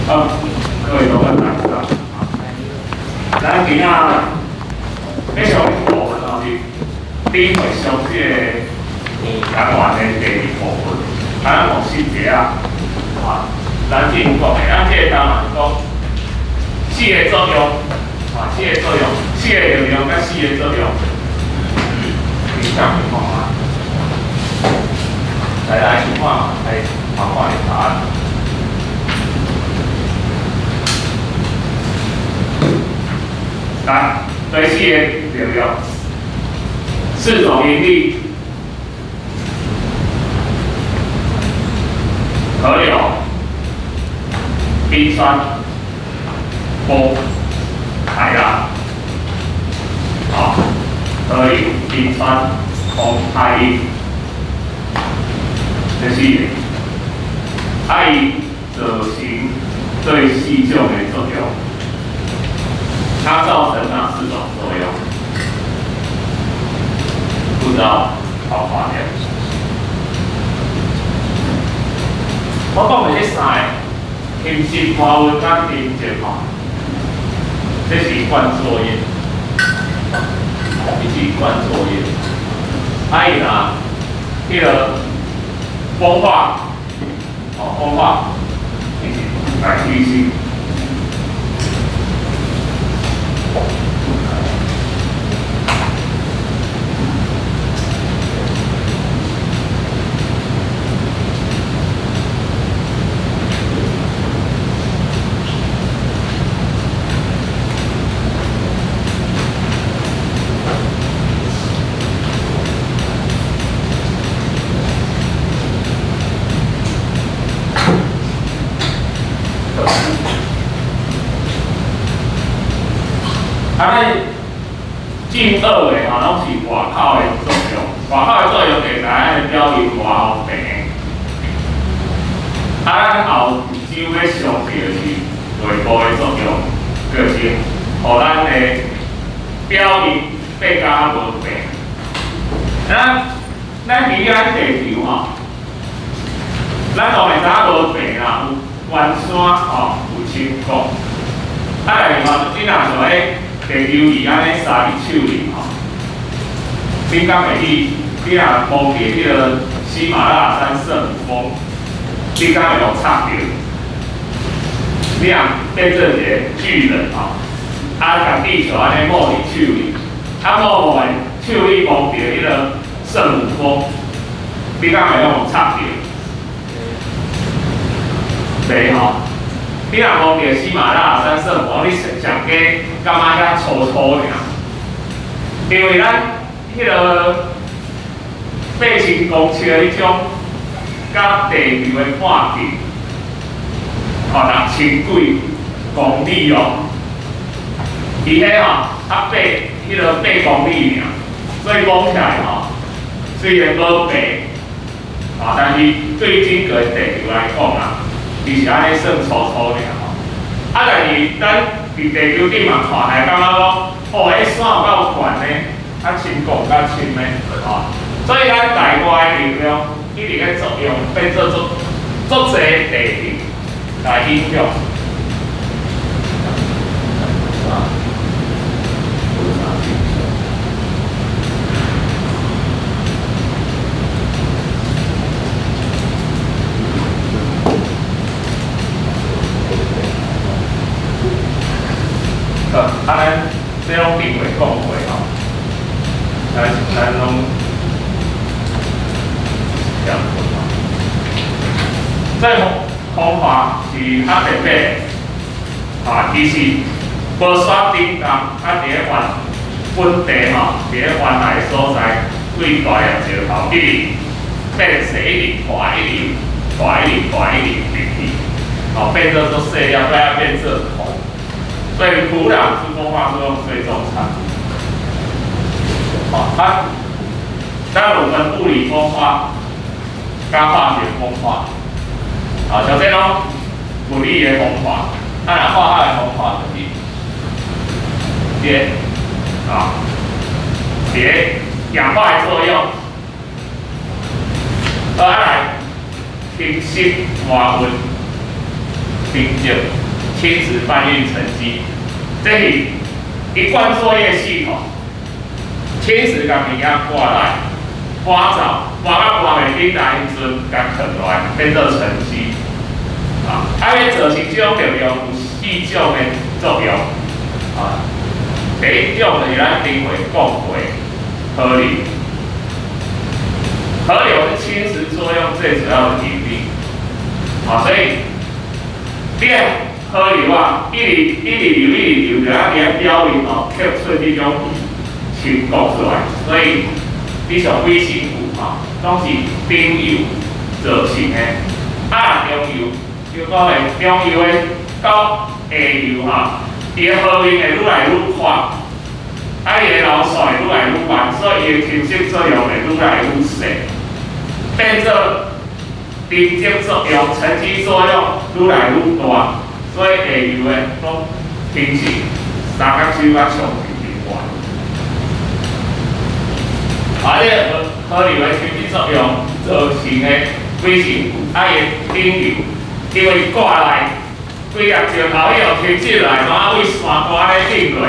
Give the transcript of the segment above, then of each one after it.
好，各位同学大家好。咱今仔要上部分就是领会上这个讲完的第二部分，咱从细节啊，咱进讲的，咱这个当然讲四个作用，四个作用，四个力量甲四个作用，你想看嘛？来去看，来看的答案。来，对四个力量，四种引力。河流、冰川、风、海浪，河流、冰川、风、海浪，这是伊造成对四种的作用，它造成哪四种作用？不知道，好画面。我讲的这三个，形式、花纹甲定节吼，这是惯作业，这是惯作业。伊若迄个风化，风化，就是来提醒。进二的拢是外口的作用，外口的作用就是咱的表面外后平。咱后周要上到是内部的作用，就是互咱的表面变甲无平。咱伫咱地球吼，咱当然知影无平啦，有圆山有深谷。但是你若像地球仪安尼三日手里吼，你敢会去？你若摸着迄个喜马拉雅山圣母峰，你敢会有插着？你若变做一个巨人吼，甲地球安尼摸伫手里，摸的手里摸着迄个圣母峰，你敢会有插着？袂吼。你若摸着喜马拉雅山圣母峰，你上加感觉遐粗粗尔，因为咱迄个八千公尺的迄种甲地球的半径，6000几公里哦，伊迄迄个8公里尔，所以摸起来虽然无白，但是对整个地球来讲伊是安尼算粗粗尔但是咱伫地球顶嘛看下，感觉讲，迄山有够悬呢，深谷较深呢，所以咱内外的力量一直在作用，变做足侪地形来影响。咱这种定位讲话咱拢这样做嘛。这方法是较特别其实无刷顶重，伫咧本地伫咧原来的所在，对大叶石头一直变细，一直大，一直入去，变做做细粒，变做土。所以土壤是风化作用最重产。咱有分物理风化、跟化学风化。像这种物理的风化，当然化学的风化就是氧化的作用，来平息外温，成绩、亲子搬运成绩，这是一贯作业系统。亲子甲物件挂来，搬走，搬到搬袂紧来时阵，甲放落来变做成绩。啊，要造成这种力量有4种的作用。啊，第一种就是咱顶回讲过河流，河流是侵蚀作用最主要的原理。啊，所以你河流啊，一直流，就啊连表面哦吸出这种情感出来，所以你像微生物啊，拢是顶游造成的。啊，中游就讲的中游的到下游哈，伊的河面会愈来愈宽，啊，伊的流线会愈来愈慢，所以伊的侵蚀作用会愈来愈小，变做连接作用、沉积作用愈来愈大，所以下游的拢形成三角洲甲长期平原。啊，这个河流的沉积作用造成的微生物，啊，伊顶游，因为挂来规个石头以后停起来，然后为山瓜咧顶落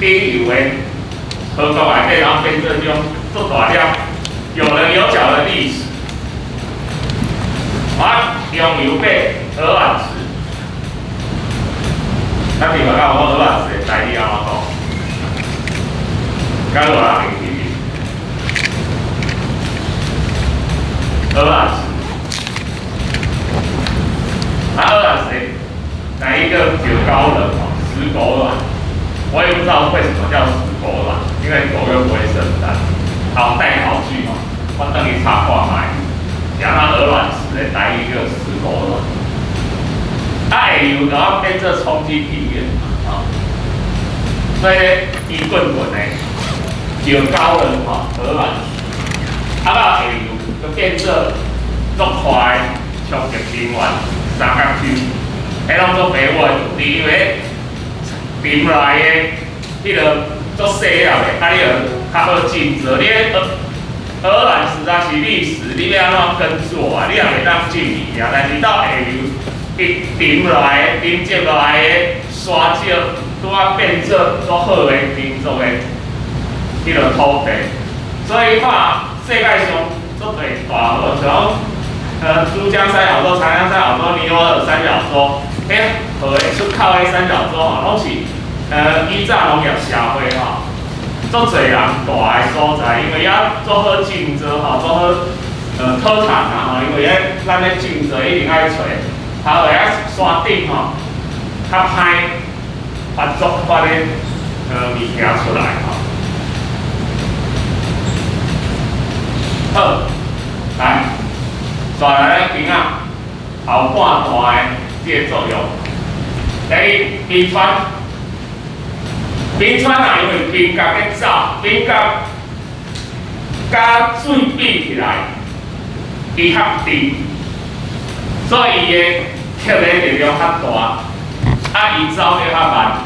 顶游的河沟内底，然后变成这种做大了有棱有角的历史。啊，中游被鹅卵石，咱听讲讲鹅卵石的台语安怎讲？甲落来听听。鹅卵石，鹅卵石哪一个有高冷哦？石狗卵，我也不知道为什么叫石狗卵，因为狗又不会生蛋。好，带考据哦，我等你插话买，讲它鹅卵石的台语叫石狗卵。下游然后变做冲击平原啊，所以伊滚滚的有高冷哦，鹅卵石，到下游。就变做足快冲击平原三角洲，迄拢做白话土地，因为林内的迄个足细了的，啊，你就较好进做。你鹅卵石啊是历史，你要安怎耕作啊？你也袂当进去啊。但是到下游，伊林内的、林接落来的沙石，拄啊变做足好的民族的迄个土地，所以看世界上。都对大河，像珠江三角洲、长江三角洲、尼罗河三角洲，迄河的出口的三角洲吼，拢是依早农业社会吼，足侪人住的所在，因为遐做好种植吼，做好讨产啊吼，因为咱咧种植一定爱找，还有遐山顶吼，较歹发的物件出来吼。好，来，再来咱今仔后半段的这个作用。第一，冰川，冰川啊，因为冰甲咧走，冰甲甲水比起来，伊较低，所以伊的吸的力量较大，啊，伊走得较慢，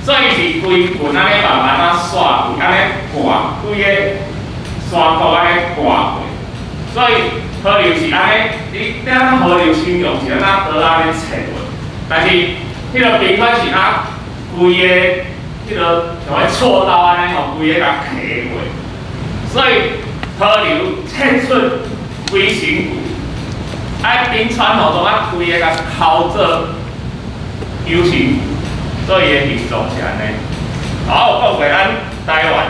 所以是规棍安尼慢慢啊刷过，安尼挂规个。山沟安尼挂过，所以河流是安尼，你咱河流形容是安那河安尼切过，但是迄个冰川是啊，规个迄个像个锉刀安尼吼，规个甲卡过，所以河流切出微生物，啊冰川吼，都啊规个甲敲做有生物，所以伊的形状是安尼。好，讲过咱台湾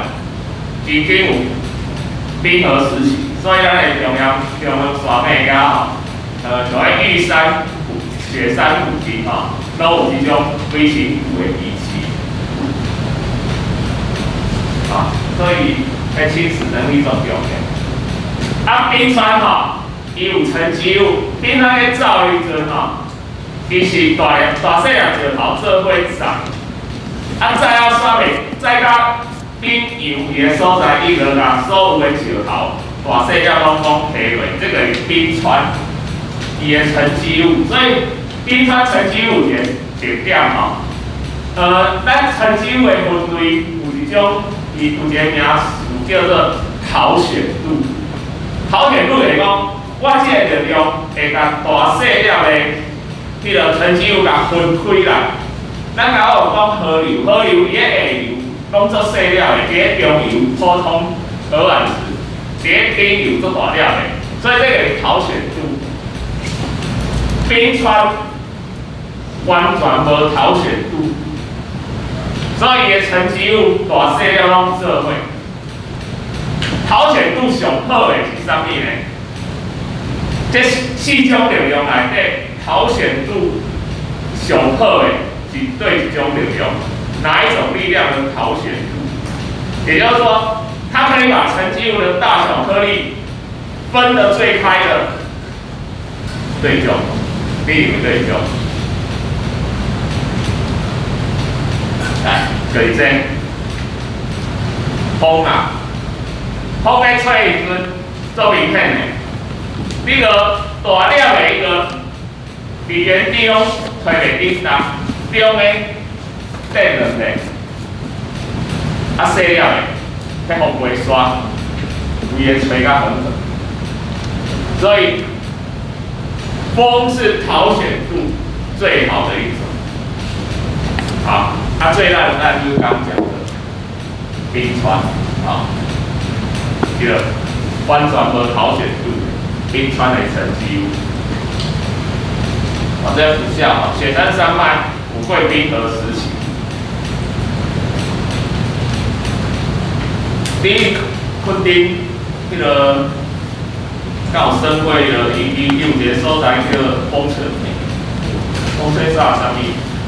曾经有。冰河时期，所以咱的中央山脉甲吼，像喺玉山、雪山附近吼，都有这种微生物的遗迹，啊，所以喺侵蚀能力足强嘅。啊，冰川吼，伊有沉积物，冰川咧走的时阵吼，伊是大细粒石头做伙长，啊，再要刷袂，再甲。冰油伊的所在，伊就甲所有的石头、大细粒拢提落，这个是冰川，伊的沉积物。所以冰川沉积物的特点吼，咱沉积物的分类有一种，伊有一个名词叫做考选度。考选度就是讲，我这个力量会甲大细粒的迄个沉积物甲分开啦。咱甲有讲河流，河流伊个下游讲做细了的，伫个中游普通鹅卵石，伫个顶游做大了的，所以这个陶显度，冰川完全无陶显度，所以伊个沉积物大细了拢做伙。陶显度上好的是啥物呢？这四种力量内底，陶显度上好的是对一种力量，哪一种力量的陶显度？也就是说，它可以把沉积物的大小颗粒分得最开的对种，另一个对种。来，举一个风啊，风在吹的时阵做明显的。这个大粒的一个，伫原地拢吹袂顶当，中的电两个，啊细粒的，迄风袂刷，规个吹甲远远。所以，风是陶显度最好的一种。好，它最烂的当然就是刚刚讲的冰川，啊，这个完全无陶显度。冰川的沉积物，这个图像雪山山脉五贵冰河时期，第一昆丁迄个刚好升贵的伊有一个所在叫风吹沙啥物，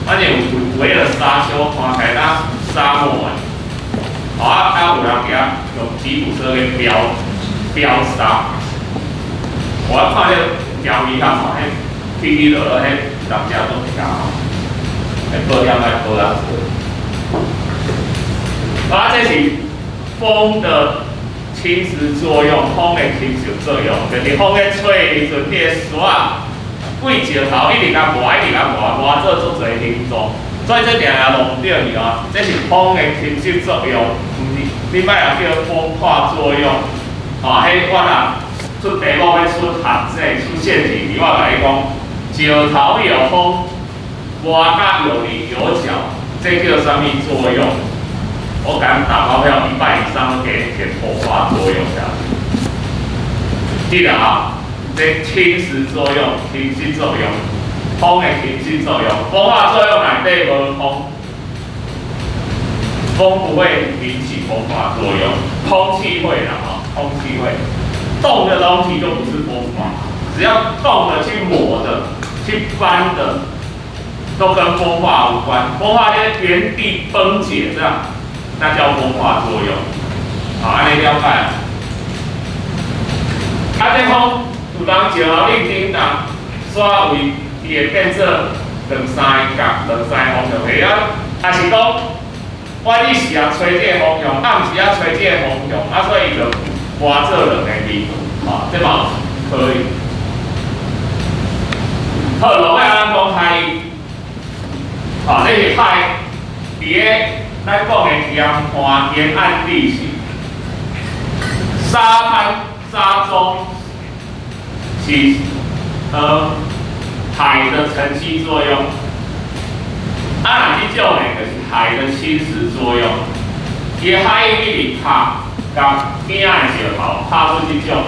反正有围了沙丘，看起来像沙漠的，啊有人行用吉普车去飙沙。我看迄条鱼较看，迄起起落落，迄人家都比较好，迄保险来保人做。啊，这是风的侵蚀作用，风的侵蚀作用，就是风在吹的时阵，迄个沙啊，贵石头一直甲磨，做足侪形状，所以这定定弄唔对去哦。这是风的侵蚀作用，唔是你莫也叫风化作用，啊，迄我啊。出题目要出函式、出陷阱题，我甲你讲，石头有风，磨甲有棱有角，这叫什么作用？我敢打包票100以上都给你风化作用下去。记得啊，这侵蚀作用、侵蚀作用，风的侵蚀作用，风化作用内底无风，风不会引起风化作用，空气会啦，空气会。动的东西就不是风化，只要动的、去磨的、去翻的，都跟风化无关。风化就是原地崩解，这样那叫风化作用。好，安尼了解。啊，这风有当石头你顶当刷位，伊会变做两三角、两三方就可啊。啊是讲，我日时啊吹这个风向，暗时啊吹这个风向，啊所以就。挖这两个力，啊，这嘛可以。好，落尾咱讲海，啊，这是海，伫个咱讲的沿岸沿岸地形，沙滩沙洲是海的沉积作用，啊，这种呢就是海的侵蚀作用，伊海里拍。甲边仔的石头拍出这种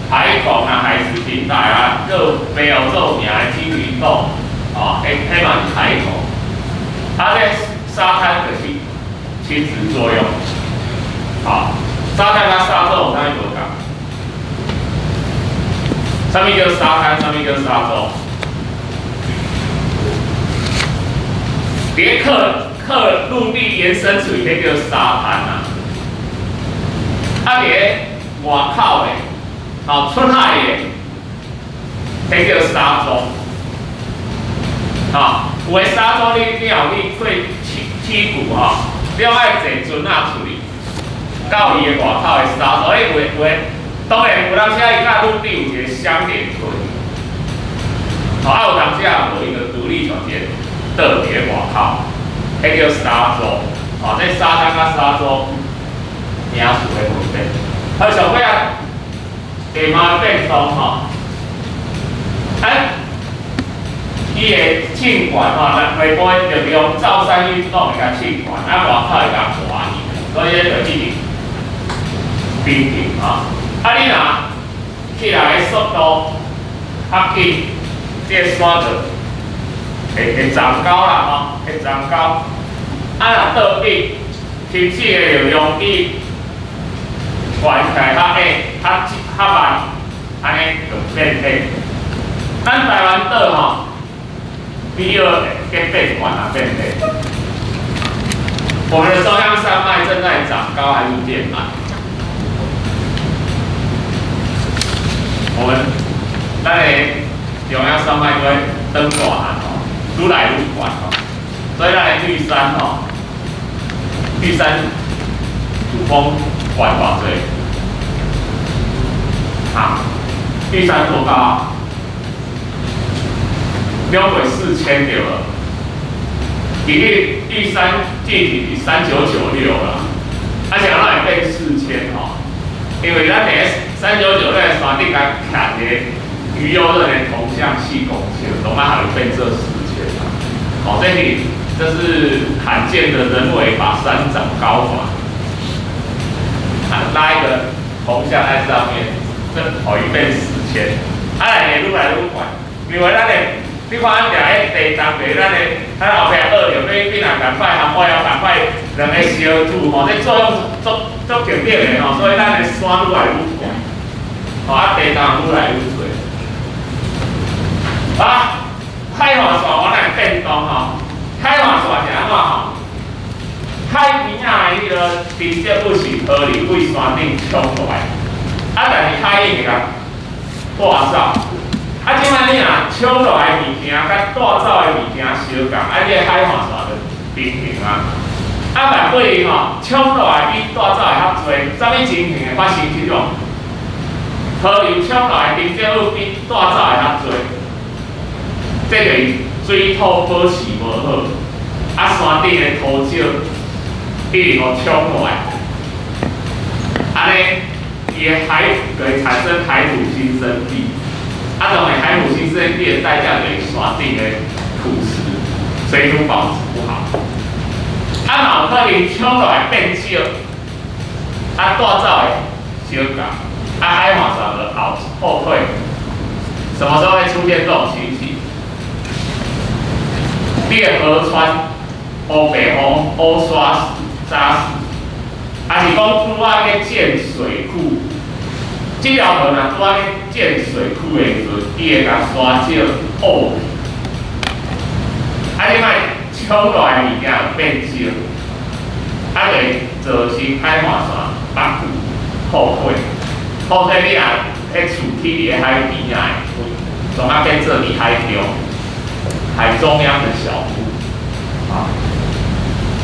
海孔啊、海蚀平台啊，各没有做名的金鱼洞，哦，迄嘛是海孔。啊，这沙滩就是侵蚀作用，好，沙滩甲沙洲有啥物无共？啥物叫沙滩？啥物叫沙洲？别克陆地延伸出去，迄叫沙滩啊。啊，伫个外口的，哦，出海的，迄叫沙洲。啊，有诶沙洲你有去做起骨吼，你要爱坐船仔出去，到伊诶外口诶沙洲，有诶，当然有当时伊甲陆地有一个相连村，哦，啊有当时有一个独立船舰倒伫个外口，迄叫沙洲。哦，这沙滩甲沙洲。名词的分别，还有上尾啊，下马变动吼，伊个气管吼，咱下晡就用造山运动来甲气管，啊外口会甲滑去，所以咧就一定平平吼。啊你若起来的速度较紧，这个山就会长高啦吼，会长高。啊若倒逼，天气的就容易悬起来较慢，安尼就变低。咱台湾岛吼。第二跟变缓啊，变低。我们的中央山脉正在长高还是变慢？我们在中央山脉都会登大汉哦，愈来愈悬哦，所以咱的玉山哦，玉山主峰悬偌济？啊，玉山多高啊？标轨4000对了，玉山具体是3996了，而且咱会变4000吼，因为咱第3996的山顶甲徛个鱼油的同向气拱桥，总嘛还会变这4000啊。哦，这是罕见的人为把山长高法，拉一个同向在上面，这可以变4000，会愈来愈悬，因为咱的。你看，咱伫迄地动地，咱后壁学着比人共快，含我要共快，两个相助吼，这作用足强烈的吼，所以咱的山愈来愈悬，吼啊地动愈来愈多。啊，海岸线我来变动吼，海岸线是安怎吼？海边仔的迄个冰结不是河流为山顶冲落来，啊，但是海面甲带走。啊，即摆你若冲落来物件，甲带走的物件相共，啊，你个海岸线就平平啊。啊，万过伊吼，冲落来比带走的较侪，啥物情形会发生即种？河流冲落来冰结物比带走的较侪，这个水土保持无好，啊，山顶的土石一直互冲落来，安尼伊的海就会产生海土新生地。啊，当然海土新生地的代价就是山顶的土石水土保持不好。啊，脑壳里冲落来变少，啊，带走的小港，啊，海岸线的后退，什么时候会出现这种情形？你的河川乌白乌沙石、渣石，还是讲拄仔去建水库？这条河若拄仔去建水库的时阵，伊会甲沙石乌去，啊，你莫冲落来物件变少，啊，会造成海岸线北部后退。后退你若迄厝起伫个海边仔的，总要变做伫海中、海中央的小湖，啊，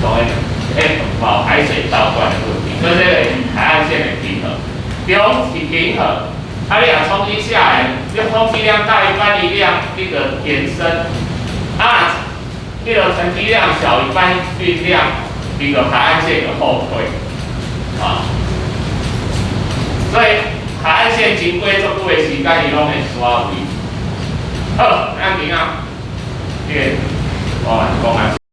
所以保海水倒灌的问题，所以这个海岸线的平衡。中是平衡，啊，你若冲击下来，这空气量大于搬力量，这个延伸，啊，这个沉积量小于搬运量，这个海岸线的后退，啊，所以海岸线经过足久的时间，伊拢会刷位。好，咱今仔，这个我来讲啊。